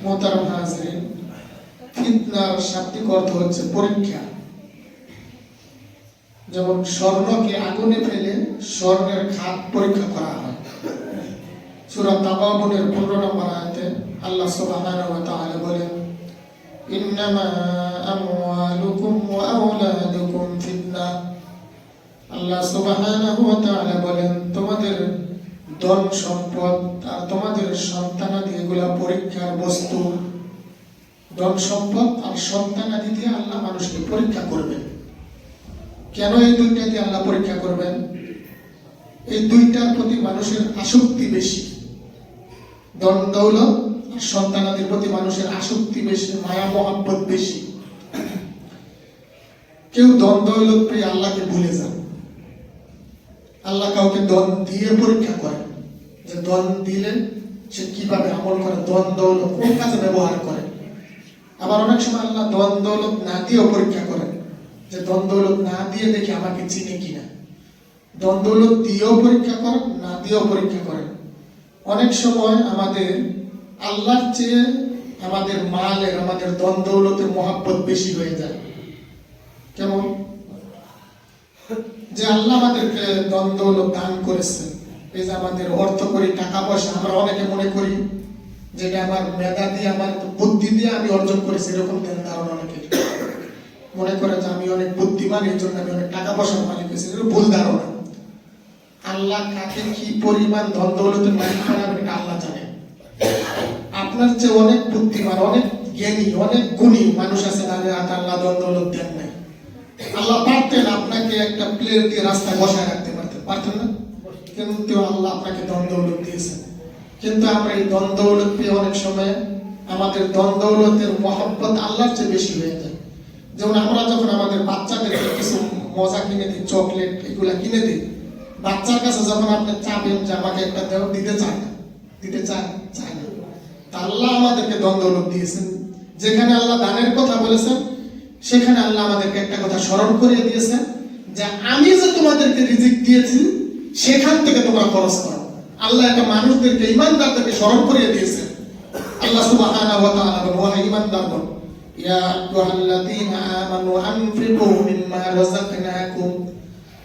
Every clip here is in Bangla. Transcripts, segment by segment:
মোহতারাম হাজিরিন, ফিতনার শাব্দিক অর্থ হচ্ছে পরীক্ষা। যেমন স্বর্ণকে আগুনে ফেলে স্বর্ণের খাত পরীক্ষা করা হয়। সূরা তাগাবুনের 15 নম্বর আয়াতে আল্লাহ সুবহানাহু ওয়া তাআলা বলেন, ইন্নামা আমওয়ালুকুম ওয়া আওলাদুকুম ফিতনা। আল্লাহ সুবহানাহু ওয়া তাআলা বলেন, তোমাদের ধন সম্পদ আর তোমাদের সন্তানাদি এগুলা পরীক্ষার বস্তু। ধন সম্পদ আর সন্তানাদি দিয়ে আল্লাহ মানুষকে পরীক্ষা করবেন। কেন এই দুইটা দিয়ে আল্লাহ পরীক্ষা করবেন? এই দুইটার প্রতি মানুষের আসক্তি বেশি। ধন দৌলত আর সন্তানাদির প্রতি মানুষের আসক্তি বেশি, মায়া মহব্বত বেশি। কেউ ধন দৌলত পেয়ে আল্লাহকে ভুলে যান। আল্লাহ কাউকে ধন দিয়ে পরীক্ষা করেন, যে ধন দিলে সে কিভাবে আমল করে, ধন দৌলত কোন কাজে ব্যবহার করে। আবার অনেক সময় আল্লাহ ধন দৌলত না দিয়েও পরীক্ষা করেন, যে ধন দৌলত না দিয়ে দেখি আমাকে চিনে কিনা। ধন দৌলত দিয়েও পরীক্ষা করেন, না দিয়েও পরীক্ষা করেন। অনেক সময় আমাদের আল্লাহর চেয়ে আমাদের মালের, আমাদের ধন দৌলতের মহব্বত বেশি হয়ে যায়। কেমন? যে আল্লাহ আমাদেরকে ধন দৌলত দান করেছে, এই যে আমাদের অর্থ করি, টাকা পয়সা, আমরা অনেকে মনে করি যেটা আমার মেধা দিয়ে, আমার বুদ্ধি দিয়ে আমি অর্জন করেছি, এরকম ধারণা অনেকে মনে করে যে আমি অনেক বুদ্ধিমান, এই জন্য আমি অনেক টাকা পয়সার মালিক হয়েছি। এটা ভুল ধারণা। আল্লাহ কাকে কি পরিমাণ ধন দৌলতের মালিক বানাবেন এটা আল্লাহ জানেন। আপনার চেয়ে অনেক বুদ্ধিমান, অনেক জ্ঞানী, অনেক গুণী মানুষ আছে, তাদের হাতে আল্লাহ ধন দৌলত দেন নাই। আল্লাহ পারতেন আপনাকে একটা প্লেট দিয়ে রাস্তায় বসায় রাখতে পারতেন না? কিন্তু আল্লাহ আপনাকে ধন দৌলত দিয়েছেন। কিন্তু আমরা এই ধন দৌলত পেয়ে অনেক সময় আমাদের ধন দৌলতের মহব্বত আল্লাহর চেয়ে বেশি হয়ে যায়। যেমন আমরা যখন আমাদের বাচ্চাদেরকে কিছু মজা কিনে দিই, চকলেট এগুলা কিনে দিই, বাচ্চার কাছে যখন আপনি চাবেন যে আমাকে একটা দেও, দিতে চায় না, দিতে চায় না। তা আল্লাহ আমাদেরকে ধন দৌলত দিয়েছেন। যেখানে আল্লাহ দানের কথা বলেছেন, সেখানে আল্লাহ আমাদেরকে একটা কথা স্মরণ করিয়ে দিয়েছেন, যে আমি যে তোমাদেরকে রিজিক দিয়েছি সেখান থেকে তোমরা খরচ করো। আল্লাহ একটা মানুষদেরকে, ইমানদারদেরকে স্মরণ করিয়ে দিয়েছেন। আল্লাহ সুবহানাহু ওয়া তাআলা বলেন, ওয়া ইমানদারগণ, ইয়া আইয়ুহাল্লাযীনা আমানু আনফিকু মিম্মা রাযাকনাকুম।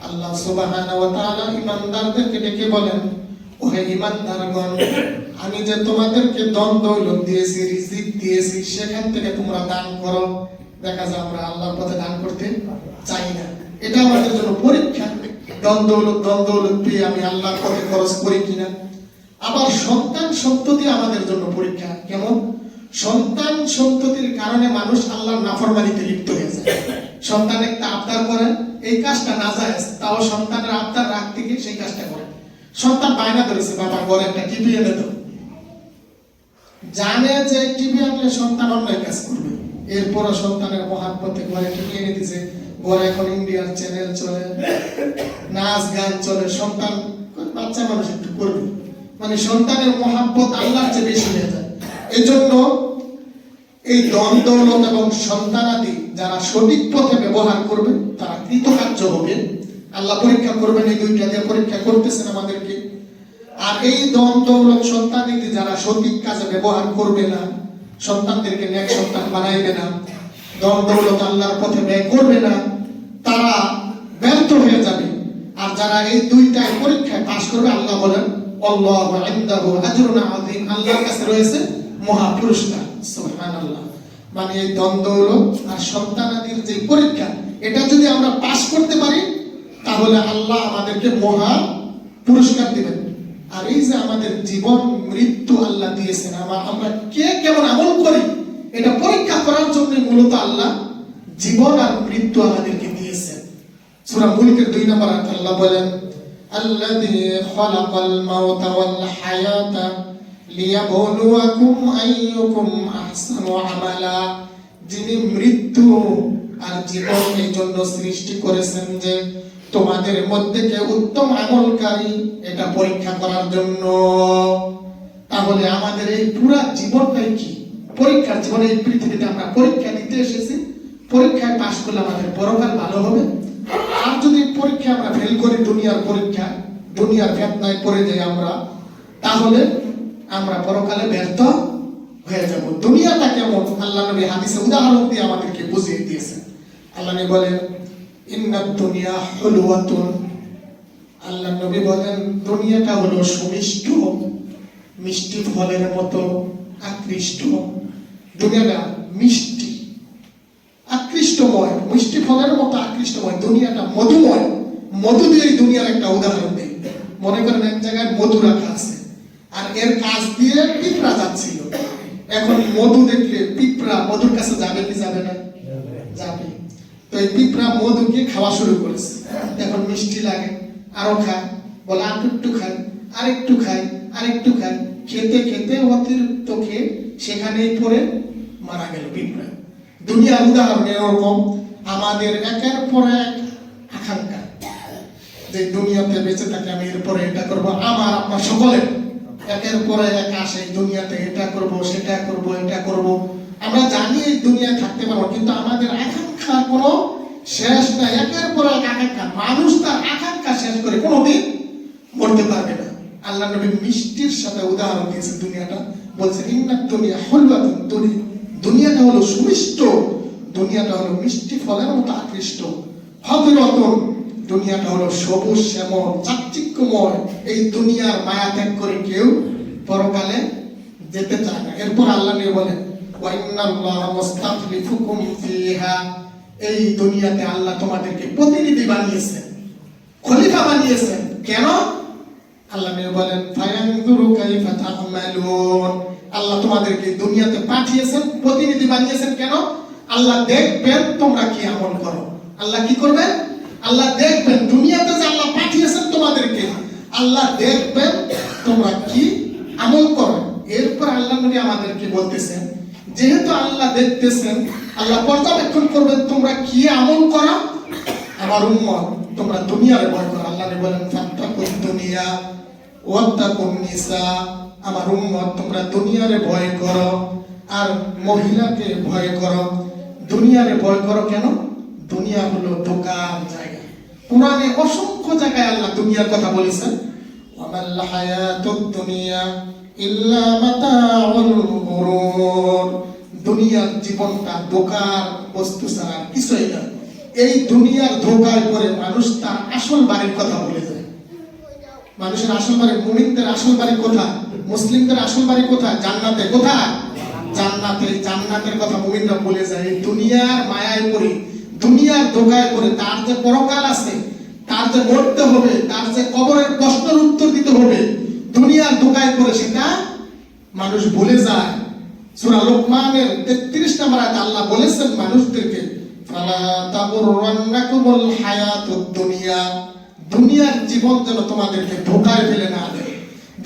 আল্লাহ সুবহানাহু ওয়া তাআলা ইমানদারদেরকে ডেকে বলেন, ওহে ইমানদারগণ, আমি যে তোমাদেরকে ধন দৌলত দিয়েছি, রিজিক দিয়েছি, সেখান থেকে তোমরা দান করো। দেখা যায় আমরা আল্লাহর পথে দান করতে চাই না। এটা আমাদের জন্য পরীক্ষা। ধন দৌলত পেয়ে আমি আল্লাহর পথে খরচ করি কিনা। আবার সন্তান সন্ততি আমাদের জন্য পরীক্ষা। কেমন? সন্তান সন্ততির কারণে মানুষ আল্লাহর নাফরমানিতে লিপ্ত হয়ে যায়। সন্তান একটা আবদার করে, এই কাজটা নাজায়েজ, তাও সন্তানের আবদার রাখতে গিয়ে সেই কাজটা করে। সন্তান বায়না ধরেছে, বাবা ঘরে একটা টিভি এনে দাও। জানে যে টিভি আনলে সন্তান অন্যায় কাজ করবে, এরপরও সন্তানের মহাব্বতে ঘরে টিভি এনে দিছে। ঘরে এখন ইন্ডিয়ার চ্যানেল চলে, নাচ গান চলে। সন্তান, বাচ্চা মানুষ একটু করবে, মানে সন্তানের মহাব্বত আল্লাহর চেয়ে বেশি হয়ে যায়। এজন্য এই ধন দৌলত এবং সন্তানাদি যারা সঠিক পথে ব্যবহার করবে তারা কৃতকার্য হবে। আল্লাহ পরীক্ষা করবেন, এই দুইটা দিয়ে পরীক্ষা করতেছেন আমাদেরকে। আর এই ধন দৌলত সন্তানাদি যারা সঠিক কাজে ব্যবহার করবে না, সন্তানদেরকে নেক সন্তান বানাইবে না, ধন দৌলত আল্লাহর পথে ব্যয় করবে না, তারা ব্যর্থ হয়ে যাবে। আর যারা এই দুইটায় পরীক্ষায় পাশ করবে, আল্লাহ বলেন, আল্লাহু ইনদাহু আজরুন আযীম, আল্লাহর কাছে রয়েছে মহা পুরস্কার। সুবহানাল্লাহ। মানে এই ধন দৌলত আর সন্তানাদির যে পরীক্ষা, এটা যদি আমরা পাশ করতে পারি তাহলে আল্লাহ আমাদেরকে মহা পুরস্কার দিবেন। আর এই যে আমাদের জীবন মৃত্যু আল্লাহ দিয়েছেন, আমরা কে কেমন আমল করি এটা পরীক্ষা করার জন্য মূলত আল্লাহ জীবন আর মৃত্যু আমাদেরকে দিয়েছেন। সূরা মুলকের 2 নম্বর আয়াতে আল্লাহ বলেন, আল্লাযী খালাকাল মাউতা ওয়াল হায়াতা লিয়াবলুয়াকুম আইয়ুকুম আহসানু আমালা। যিনি মৃত্যু আর জীবন এই জন্য সৃষ্টি করেছেন যে তোমাদের মধ্যে কে উত্তম আমলকারী, এটা পরীক্ষা করার জন্য। তাহলে আমাদের এই পুরো জীবনটাই কি পরীক্ষার জীবন। এই পৃথিবীতে আমরা পরীক্ষা দিতে এসেছি, পরীক্ষায় পাশ করলে আমাদের পরকাল ভালো হবে। আর যদি পরীক্ষা আমরা ফেল করি, দুনিয়ার পরীক্ষা, দুনিয়ার ফিতনায় পড়ে যাই আমরা, তাহলে আমরা পরকালে ব্যর্থ হয়ে যাব। কেমন, দুনিয়াটা কেমন, আল্লাহ নবী হাদিসে উদাহরণ দিয়ে আমাদেরকে বুঝিয়ে দিয়েছেন। আল্লাহ নবী বলেন ইন্নাদ দুনিয়া হুলওয়াতুন, আল্লাহ নবী বলেন দুনিয়াটা হলো সুমিষ্ট, মিষ্টি ফলের মতো আকৃষ্ট। দুনিয়াটা মিষ্টি, আকৃষ্টময়, মিষ্টি ফলের মতো আকৃষ্টময়। দুনিয়াটা মধুময়, মধু দিয়ে দুনিয়ার একটা উদাহরণ দেই। মনে করেন এক জায়গায় মধু রাখা আছে, আর এর কাছ দিয়ে পিঁপড়া যাচ্ছিল। এখন মধু দেখলে পিঁপড়া মধুর কাছে যাবে কি যাবে না? যাবে। তো এই পিঁপড়া মধুকে খাওয়া শুরু করেছে। এখন মিষ্টি লাগে, আরো খায়, বলে আর একটু খাই, আরেকটু খাই, আরেকটু খাই। খেতে খেতে অতিরিক্ত খেয়ে সেখানেই পড়ে মারা গেল পিঁপড়া। দুনিয়ার উদাহরণ এরকম, আমাদের একের পর এক আকাঙ্ক্ষা, যে দুনিয়াতে বেঁচে থাকে আমি এরপরে এটা করবো, আমার আপনার সকলের একের পরে এক আসে দুনিয়াতে এটা করব, সেটা করব, এটা করব। আমরা জানি এই দুনিয়ায় থাকতে পারবো, কিন্তু আমাদের আকাঙ্ক্ষার কোনো শেষ নাই। একের পর এক আকাঙ্ক্ষা, মানুষ তার আকাঙ্ক্ষা শেষ করে কোনোদিন মরতে পারবে না। আল্লাহ নবী মিষ্টির সাথে উদাহরণ দিয়েছে দুনিয়াটা, বলছে ইন্নাদ দুনিয়া হুলওয়াতুন, দুনিয়াটা হলো সুমিষ্ট, দুনিয়াটা হলো মিষ্টি ফলের মতো আকৃষ্ট। হাদিরাতুন, দুনিয়াটা হলো সবুজ শ্যামল চাকচিক্যময়। এই দুনিয়ার মায়া ত্যাগ করে কেউ পরকালে যেতে চায় না। এরপর আল্লাহ নিয়ে বলেন ওয়া ইন্নাল্লাহা মুস্তাখলিফুকুম ফিহা, এই দুনিয়াতে আল্লাহ তোমাদেরকে প্রতিনিধি বানিয়েছেন, খলিফা বানিয়েছেন। কেন? আল্লাহ নিয়ে বলেন ফায়ানজুরু কাইফা তা'মালুন, আল্লাহ তোমাদেরকে দুনিয়াতে পাঠিয়েছেন, প্রতিনিধি বানিয়েছেন। কেন? আল্লাহ দেখবেন তোমরা কি আমল করো। আল্লাহ কি করবেন? আল্লাহ দেখবেন, দুনিয়াতে যে আল্লাহ পাঠিয়েছেন তোমাদেরকে, আল্লাহ দেখবেন তোমরা কি আমল করো। এরপর আল্লাহ নবী আমাদেরকে বলতেছেন, যেহেতু আল্লাহ দেখতেছেন, আল্লাহ পর্যবেক্ষণ করবেন তোমরা কি আমল করো, আমার উম্মত তোমরা দুনিয়ার ভয় করো। আল্লাহ নবী বলেন ফাত্তাকুদ দুনিয়া ওয়াত্তাকুন নিসা, আমার উম্মত তোমরা দুনিয়ারে ভয় করো আর মহিলাকে ভয় করো। দুনিয়ারে ভয় করো কেন? দুনিয়া হলো ধোঁকার জায়গা। কোরআনে অসংখ্য জায়গায় আল্লাহ দুনিয়ার কথা বলেছেন, ওয়ামাল হায়াতুদ দুনিয়া ইল্লা মাতাউল গুরুর, দুনিয়ার জীবনটা ধোঁকার বস্তু ছাড়া কিছুই না। এই দুনিয়ার ধোঁকায় পড়ে মানুষ তার আসল বাড়ির কথা ভুলে যায়। মানুষের আসল বাড়ি, মুমিনদের আসল বাড়ি কোথায়? মুসলিমদের আসল বাড়ি কোথায়? জান্নাতে। কোথায়? জান্নাতে। জান্নাতের কথা মুমিনরা ভুলে যায়। এই দুনিয়ার মায়ায় পড়ে, দুনিয়ার ধোঁকায় পড়ে, তার যে পরকাল আছে, তার যে মরতে হবে, তার যে কবরের প্রশ্নের উত্তর দিতে হবে, দুনিয়ার ধোঁকায় পড়ে সেটা মানুষ ভুলে যায়। সূরা লোকমানের 33 নম্বর আয়াতে আল্লাহ বলেছেন মানুষদেরকে ফালা তাগুররান্নাকুমুল হায়াতুদ দুনিয়া, দুনিয়ার জীবন যেন তোমাদেরকে ধোঁকায় ফেলে না দেয়,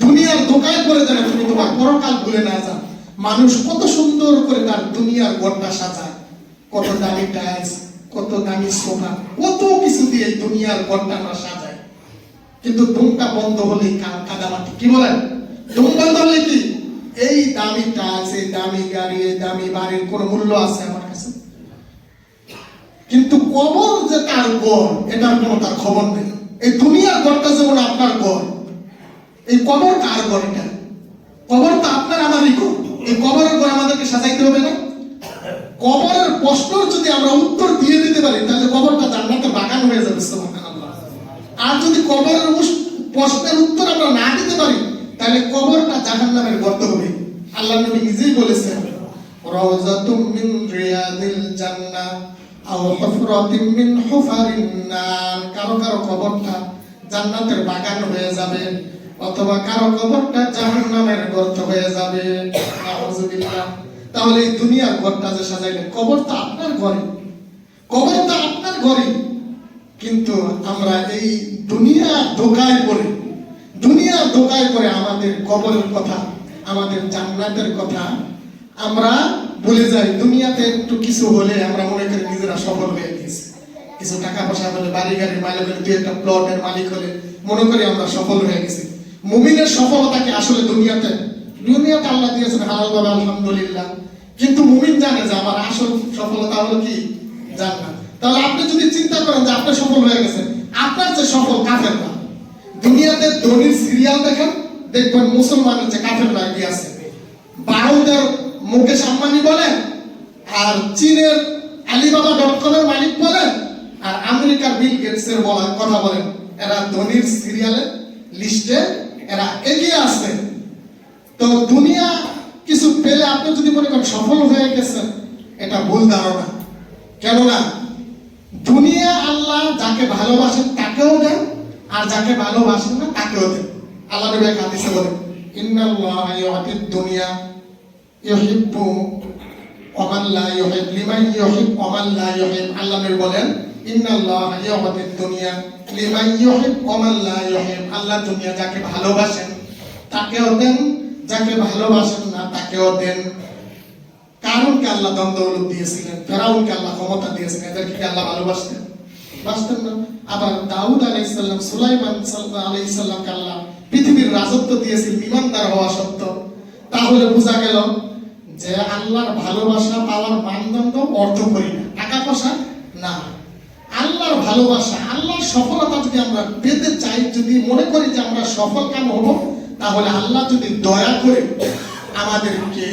দুনিয়ার ধোঁকায় পড়ে যেন তুমি তোমার পরকাল ভুলে না যাও। মানুষ কত সুন্দর করে তার দুনিয়ার ঘরটা সাজায়, কত দামি টাইলস, কত দামি সোফা, কত কিছু দিয়ে দুনিয়ার ঘরটা আমরা সাজাই। কিন্তু ধুমটা বন্ধ হলে কাদামাটি, কি বলেন? ধুম বন্ধ হলে কি এই দামি টাইলস, এই দামি গাড়ি, এই দামি বাড়ির কোনো মূল্য আছে আমার কাছে? কিন্তু কবর যে তার ঘর, এটার কোনো তার খবর নেই। এই দুনিয়ার ঘরটা যেমন আপনার ঘর, এই কবর কার ঘর? এটা কবর তো আপনার আমারই ঘর। এই কবরের ঘর আমাদেরকে সাজাইতে হবে না? কবরের প্রশ্ন যদি আমরা উত্তর দিয়ে দিতে পারি, তাহলে কবরটা জান্নাতের বাগান হয়ে যাবে। সুবহানাল্লাহ। আর যদি কবরের প্রশ্নের উত্তর আমরা না দিতে পারি, তাহলে কবরটা জাহান্নামের গর্ত হবে। আল্লাহ নবী নিজেই বলেছেন রাওযাতুম মিন রিয়াদিল জান্নাহ আও হুফরাতুম মিন হুফারিন নার, কারো কারো কবরটা জান্নাতের বাগান হয়ে যাবে, অথবা কারো কবরটা জাহান্নামের গর্ত হয়ে যাবে। নাউযুবিল্লাহ। তাহলে এই দুনিয়ার ঘরটা যে সাজাইলেন, কবরটা আপনার ঘরে, কবরটা আপনার ঘরে। কিন্তু আমরা এই দুনিয়ার ধোঁকায় পড়ে, দুনিয়ার ধোঁকায় পড়ে আমাদের কবরের কথা, আমাদের জান্নাতের কথা আমরা ভুলে যাই। দুনিয়াতে একটু কিছু হলে আমরা মনে করি নিজেরা সফল হয়ে গেছি, কিছু টাকা পয়সা হলে, বাড়ি গাড়ির মালিক হলে, দুই একটা প্লটের মালিক হলে মনে করি আমরা সফল হয়ে গেছি। মুমিনের সফলতাকে আসলে দুনিয়াতে আল্লাহ দিয়েছেন হালাল ভাবে, আলহামদুলিল্লাহ। কিন্তু মুমিন জানে যে আমার আসল সফলতা হলো কি? জান্নাত। তাহলে আপনি যদি চিন্তা করেন যে আপনি সফল হয়ে গেছেন, আপনার যে সফল কাফেররা, দুনিয়াতে ধনীর সিরিয়াল দেখেন, দেখবেন মুসলমানের যে কাফেররা এগিয়ে আছে। বারোদের মুকেশ আম্বানি বলেন, আর চীনের Alibaba.com-এর মালিক বলেন, আর আমেরিকার বিল গেটসের কথা বলেন, এরা ধনীর সিরিয়ালের লিস্টে এরা এগিয়ে আছে। তো দুনিয়া কিছু পেলে আপনি যদি মনে করেন সফল হয়ে গেছেন, এটা ভুল ধারণা। কেননা দুনিয়া আল্লাহ যাকে ভালোবাসেন তাকেও দেন, আর যাকে ভালোবাসেন না তাকেও দেন। আল্লাহ নবী এক হাদিসে বলেন, ইন্নাল্লাহ ইউতিদ দুনিয়া ইউহিব্বু ওয়া মান লা ইউহিব লিমান ইউহিব ওয়া মান লা ইউহিব। আল্লাহ নবী বলেন, ইন্নাল্লাহ ইউতিদ দুনিয়া লিমান ইউহিব ওয়া মান লা ইউহিব। আল্লাহ দুনিয়া যাকে ভালোবাসেন তাকেও দেন, যাকে ভালোবাসেন না তাকেও দেন। কারণকে আল্লাহ ধন দৌলত দিয়েছিলেন, ফেরাউনকে আল্লাহ ক্ষমতা দিয়েছিলেন, এদেরকে আল্লাহ ভালোবাসতেন? বাসতেন না। আবার দাউদ আলাইহিস সালাম, সুলাইমান আলাইহিস সালামকে আল্লাহ পৃথিবীর রাজত্ব দিয়েছিলেন ইমানদার হওয়া সত্ত্বেও। তাহলে বোঝা গেল যে আল্লাহর ভালোবাসা পাওয়ার মানদণ্ড অর্থকরী না, টাকা পয়সা না। আল্লাহর ভালোবাসা, আল্লাহর সফলতা যদি আমরা পেতে চাই, যদি মনে করি যে আমরা সফল কাম হব, তাহলে আল্লাহ যদি দয়া করে আমাদেরকে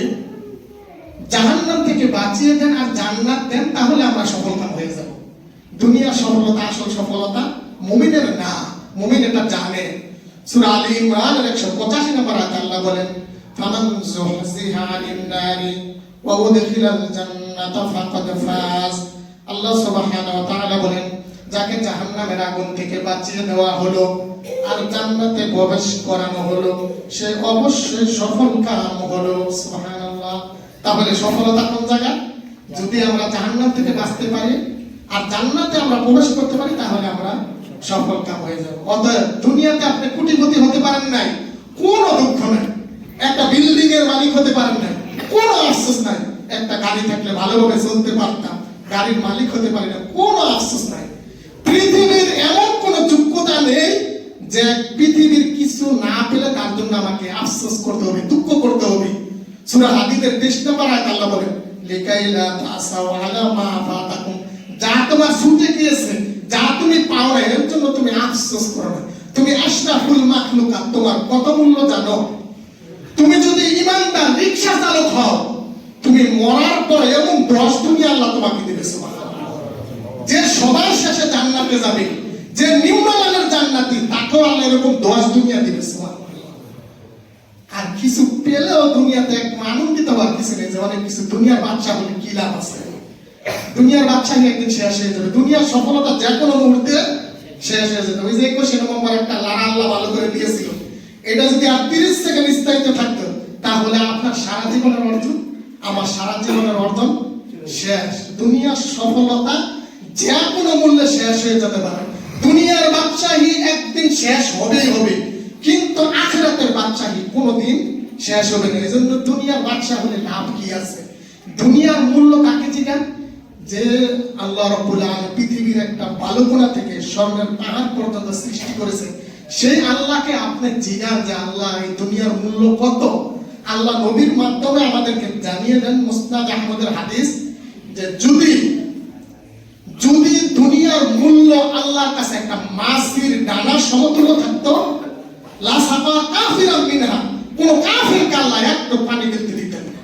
জাহান্নাম থেকে বাঁচিয়ে দেন আর জান্নাত দেন, তাহলে আমরা সফল কাম হয়ে যাব। দুনিয়ার সফলতা আসল সফলতা মুমিনের না, মুমিন এটা জানে। সূরা আলী ইমরানের 185 নম্বর আয়াতে আল্লাহ বলেন, ফামান যুহজিহা আনিন নারি ওয়া উদখিলাল জান্নাতা ফাকাদ ফাজ। আল্লাহ সুবহানাহু ওয়া তাআলা বলেন, যাকে জাহান্নামের আগুন থেকে বাঁচিয়ে দেওয়া হলো আর জান্নাতে প্রবেশ করানো হলো, সে অবশ্যই সফল কাম হলো। সুবহানাল্লাহ। তাহলে সফলতা কোন জায়গা? যদি আমরা জাহান্নাম থেকে বাঁচতে পারি আর জান্নাতে আমরা প্রবেশ করতে পারি, তাহলে আমরা সফল কাম হয়ে যাব। অতএব দুনিয়াতে আপনি কোটিপতি হতে পারেন নাই, কোনো দুঃখ নাই। একটা বিল্ডিং এর মালিক হতে পারেন নাই, কোনো আফসোস নাই। একটা গাড়ি থাকলে ভালোভাবে চলতে পারতাম, গাড়ির মালিক হতে পারি না, কোনো আফসোস নাই। পৃথিবীর এমন কোনো যোগ্যতা নেই যে পৃথিবীর কিছু না পেলে তার জন্য আমাকে আফসোস করতে হবে, দুঃখ করতে হবে। সূরা হাদীদের 30 নম্বর আয়াতে আল্লাহ বলেন, লিকাইলা তাসাউ আলা মা ফাতাকুম। যা তোমার ছুটে গিয়েছে, যা তুমি পাও না, এর জন্য তুমি আফসোস করো না। তুমি আশরাফুল মাখলুকাত, তোমার কত মূল্য জানো? তুমি যদি ইমানদার রিকশা চালক হও, তুমি মরার পর এমন 10 দুনিয়া আল্লাহ তোমাকে দেবে। সুবহানাল্লাহ। যে সবার শেষে জান্নাতে যাবে, যে নিম্নমানের জান্নাতি, তাকেও আল্লাহ এরকম 10 দুনিয়া দিবে। সুবহানাল্লাহ। আর কিছু পেলেও দুনিয়াতে এক আনন্দিত হওয়ার কিছু নেই, যে অনেক কিছু দুনিয়ার বাদশা বলে কি লাভ আছে? দুনিয়ার বাদশাহী একদিন শেষ হয়ে যাবে, দুনিয়ার সফলতা যে কোনো মুহূর্তে শেষ হয়ে যাবে। ওই যে 21 নম্বর একটা লারা আল্লাহ ভালো করে দিয়েছিল, এটা যদি আর 30 সেকেন্ড স্থায়িত্ব থাকতো, তাহলে আপনার সারা জীবনের অর্জন, আমার সারা জীবনের অর্জন শেষ। দুনিয়ার সফলতা যে কোনো মূল্যে শেষ হয়ে যেতে পারে। দুনিয়ার বাদশাহী একদিন শেষ হবেই হবে, কিন্তু আখিরাতের বাদশাহী কোনোদিন শেষ হবে না। এজন্য দুনিয়ার বাদশাহ হলে লাভ কি আছে? দুনিয়ার মূল্য কাকে জিজ্ঞান? যে আল্লাহ রাব্বুল আলামিন পৃথিবীর একটা বালুকণা থেকে স্বর্ণের পাহাড় পর্যন্ত সৃষ্টি করেছে, সেই আল্লাহকে আপনি জিজ্ঞান যে আল্লাহ এই দুনিয়ার মূল্য কত? আল্লাহ নবীর মাধ্যমে আমাদেরকে জানিয়ে দেন, মুসনাদ আহমদের হাদিস, যে যদি দুনিয়ার মূল্য আল্লাহর কাছে একটা মাছির ডানার সমতুল্য থাকতো, লা সাফা কাফিরান মিনহা, কোন কাফিরকে আল্লাহ একটু পানি দিতে দিতেন না।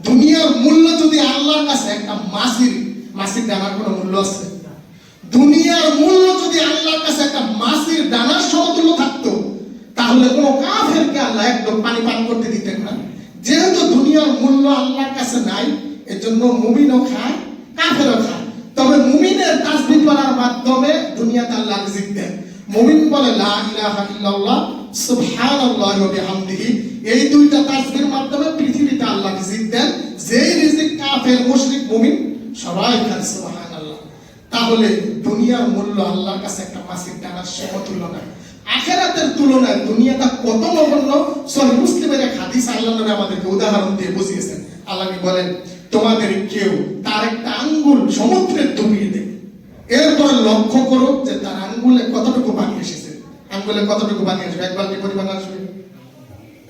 দুনিয়ার মূল্য যদি আল্লাহর কাছে একটা মাছির ডানার কোনো মূল্য আছে? দুনিয়ার মূল্য যদি আল্লাহর কাছে একটা মাছির ডানার সমতুল্য থাকতো, তাহলে কোন কাফিরকে আল্লাহ একটু পানি পান করতে দিতেন না। যেহেতু দুনিয়ার মূল্য আল্লাহর কাছে নাই, এজন্য মুমিনও খায়, কাফেরও খায়। তবে মুমিনের তাসবিহ করার মাধ্যমে দুনিয়াতে আল্লাহ রিজিক দেন। মুমিন বলে লা ইলাহা ইল্লাল্লাহ সুবহানাল্লাহি ওয়া বিহামদিহি, এই দুইটা তাসবিহের মাধ্যমে পৃথিবীতে আল্লাহ রিজিক দেন। যেই রিজিক কাফের, মুশরিক, মুমিন সবাই খায়। সুবহানাল্লাহ। তাহলে দুনিয়ার মূল্য আল্লাহর কাছে একটা মাছির ডানার সমতুল্য না। আখিরাতের তুলনায় দুনিয়াটা কত নগণ্য। সহিহ মুসলিমের এক হাদিস আল্লাহ নবী আমাদেরকে উদাহরণ দিয়ে বুঝিয়েছেন। আল্লাহ বলেন, তোমাদের কেউ তার একটা আঙ্গুল সমুদ্রে ডুবিয়ে দেবে, এরপর লক্ষ্য করো যে তার আঙ্গুলে কতটুকু পানি এসেছে। আঙ্গুলে কতটুকু পানি আসবে? এক বালতি পরিমাণ আসবে?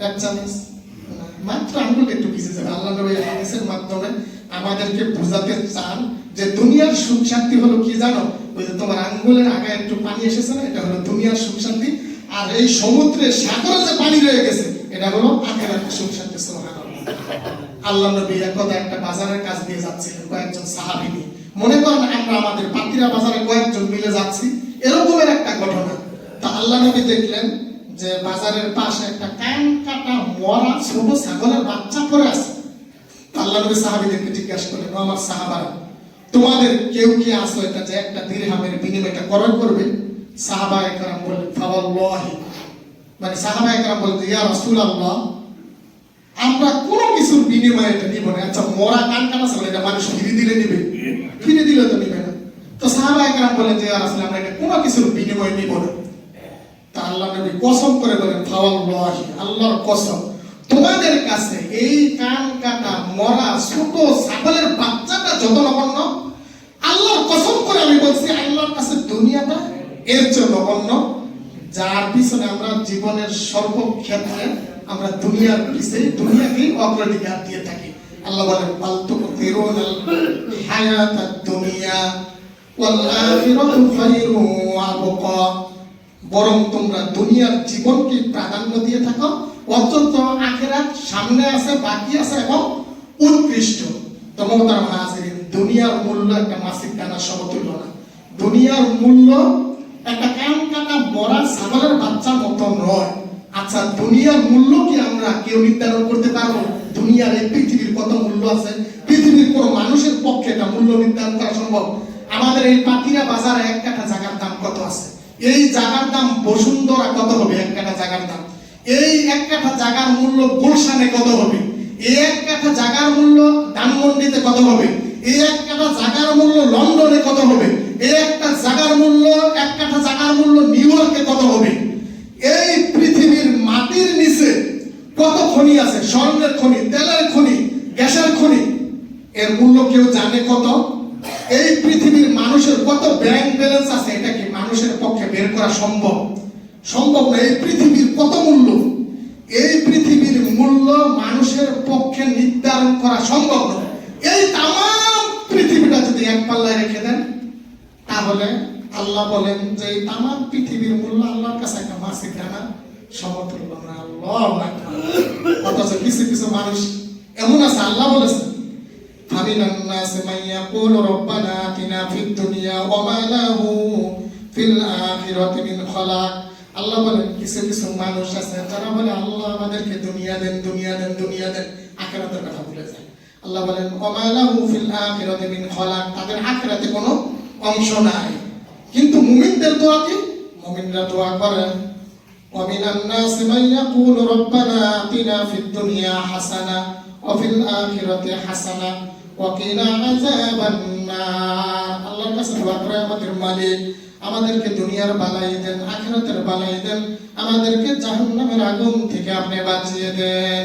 এক চামচ? মাত্র আঙ্গুল একটু ভিজে যাবে। আল্লাহ নবী হাদিসের মাধ্যমে আমাদেরকে বোঝাতে চান যে দুনিয়ার সুখ শান্তি হলো কি জানো? ওই যে তোমার আঙ্গুলের আগায় একটু পানি এসেছে না, এটা হলো দুনিয়ার সুখ শান্তি। আর এই সমুদ্রে সাগরে যে পানি রয়ে গেছে, এটা হলো আখিরাতের সুখ শান্তি। সুবহানাল্লাহ। আল্লাহ নবী একদা একটা বাজারের কাজ দিয়ে যাচ্ছিলেন কয়েকজন সাহাবী নিয়ে। মনে করেন আমরা আমাদের পাতিরা বাজারে কয়েকজন মিলে যাচ্ছি, এরকমের একটা ঘটনা। তা আল্লাহ নবী দেখলেন যে বাজারের পাশে একটা কান কাটা মরা ছোট ছাগলের বাচ্চা পড়ে আছে। তা আল্লাহ নবী সাহাবীদেরকে জিজ্ঞাসা করলেন, ও আমার সাহাবারা, তোমাদের কেউ কি আসো এটা যে একটা দিরহামের বিনিময়টা ক্রয় করবে? সাহাবায়ে কেরাম বললেন, ফাওয়াল্লাহি, মানে সাহাবায়ে কেরাম বললেন, ইয়া রাসূলুল্লাহ, আমরা কোনো কিছুর বিনিময়ে এটা নিব না। আচ্ছা, মরা কান কাটা ছাগল এটা মানুষ ফিরে দিলে নিবে? ফিরে দিলে তো নিবে না। তো সাহাবায়ে কেরাম বললেন যে ইয়া রাসূলুল্লাহ, আমরা এটা কোনো কিছুর বিনিময়ে নিব না। তা আল্লাহ নবী কসম করে বলেন, ফাওয়াল্লাহি, আল্লাহর কসম, তোমাদের কাছে এই কান কাটা মরা ছোট ছাগলের বাচ্চাটা যত নগণ্য, আল্লাহর কসম করে আমি বলছি আল্লাহর কাছে দুনিয়াটা এর চেয়ে নগণ্য, যার পিছনে আমরা জীবনের সর্বক্ষেত্রে আমরা দুনিয়ার পিছনে দুনিয়াকেই অগ্রাধিকার দিয়ে থাকি। আল্লাহ বলেন, ফালতু তিরুনাল হায়াতাদ দুনিয়া ওয়াল আখিরাতু খায়রুন ওয়া আবকা, বরং তোমরা দুনিয়ার জীবনকে প্রাধান্য দিয়ে থাকো, অত্যন্ত আখিরাত সামনে আছে, বাকি আছে এবং উৎকৃষ্ট। তো মোহতারাম হাজিরিন, দুনিয়ার মূল্য একটা মাসিক দানার সমতুল্য না। দুনিয়ার মূল্য একটা কান কাটা মরা ছাগলের বাচ্চার মতো নয়। আচ্ছা, দুনিয়ার মূল্য কি আমরা কেউ নির্ধারণ করতে পারবো? দুনিয়ার এই পৃথিবীর কত মূল্য আছে, পৃথিবীর কোন মানুষের পক্ষে এটা মূল্য নির্ধারণ করা সম্ভব? আমাদের এই পাতিরা বাজারে এক কাঠা জায়গার দাম কত আছে? এই জায়গার দাম বসুন্ধরা কত হবে? এক কাঠা জায়গার দাম। এই এক কাঠা জায়গার মূল্য গুলশানে কত হবে? এই এক কাঠা জায়গার মূল্য ধানমন্ডিতে কত হবে? এই এক কাঠা জায়গার মূল্য লন্ডনে কত হবে? এই একটা জায়গার মূল্য, এক কাঠা জায়গার মূল্য নিউ ইয়র্কে কত হবে? এই পৃথিবীর মাটির নিচে কত খনি আছে? স্বর্ণের খনি, তেলের খনি, গ্যাসের খনি, এর মূল্য কেউ জানে কত? এই পৃথিবীর মানুষের কত ব্যাংক ব্যালেন্স আছে, এটা কি মানুষের পক্ষে বের করা সম্ভব? সম্ভব না। এই পৃথিবীর কত মূল্য, এই পৃথিবীর মূল্য মানুষের পক্ষে নির্ধারণ করা সম্ভব নয়। এই তামাম পৃথিবীটা যদি এক পাল্লায় রেখে দেন, তাহলে আল্লাহ বলেন যে এই তামাম পৃথিবীর মূল্য আল্লাহর কাছে একটা মাসিক দানা সমতুল্য না। আল্লাহু আকবার। অথচ কিছু কিছু মানুষ এমন আছে, আল্লাহ বলেছেন, ফামিনান নাসি মান ইয়াকুলু রাব্বানা আতিনা ফিদ দুনিয়া ওয়া মা লাহু ফিল আখিরাতি মিন খালাক। আল্লাহ বলেন, কিছু কিছু মানুষ আছে যারা বলে, আল্লাহ আমাদেরকে দুনিয়া দেন, দুনিয়া দেন, দুনিয়া দেন, আখিরাতের কথা ভুলে যায়। আল্লাহ বলেন, ওয়া মা লাহু ফিল আখিরাতি মিন খালাক, তাদের আখিরাতে কোনো অংশ নাই। কিন্তু মুমিনদের দোয়া কি? মুমিনরা দোয়া করে, ওয়া মিনান নাসি মান ইয়াকুলু রাব্বানা আতিনা ফিদ দুনিয়া হাসানা ওয়া ফিল আখিরাতি হাসানা ওয়া কিনা আযাবান নার। আল্লাহর কাছে দোয়া করে, আমাদের মালিক আমাদেরকে দুনিয়ার বালাই দেন, আখিরাতের বালাই দেন, আমাদেরকে জাহান্নামের আগুন থেকে আপনি বাঁচিয়ে দেন।